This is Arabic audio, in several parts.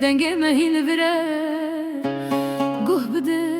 دنگه مهین بره گوه بده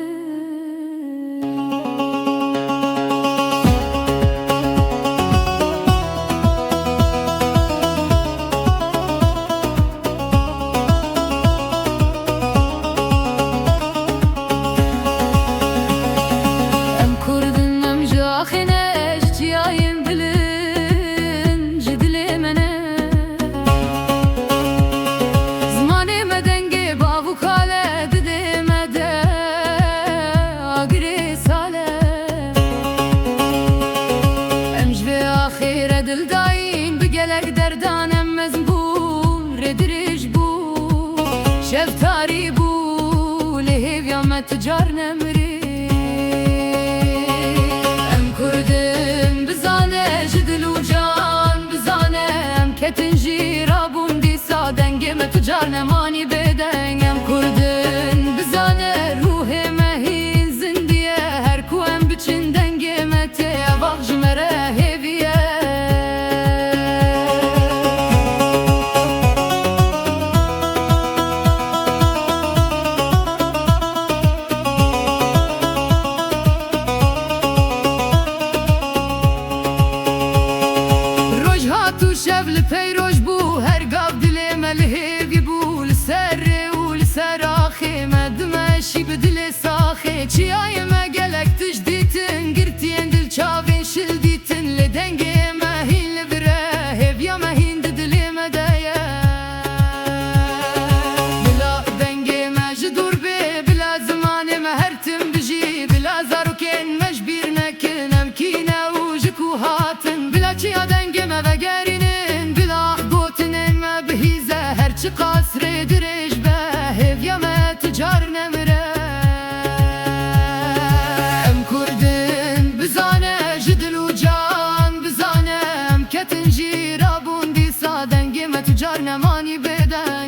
دل دایم بگلک دردانم مزبور درج بو شفتاری بو لهیو یا تجار نمری ام کردم بزانه جدل و جان بزانه ام کتنجی رابون دیسا دنگم تجار نمانی بدن ام کردن بزانه روح مهین زندیه هر کو ام بچین دنگم ته واق جمره شبل پیروش بو هر گاب دل ملهی بو لسر و لسر آخی مدمشی بدل ساخی چی آی مگلک تجدیتن گرتین دل چاوین شل دیتن لدنگی مهین لبره هبیا مهین دل مدایا بلا دنگی مجدور بی بلا زمان مهرتم بجی بلا زاروکین مجبیر نکن امکینه و جکو هاتن بلا چی دنگی مبگرین چه قصر درش به هفیا ما تجار نمره ام کردن بزانه جدل و جان بزانه ام کتنجی رابون دیسا دنگی ما تجار نمانی بدن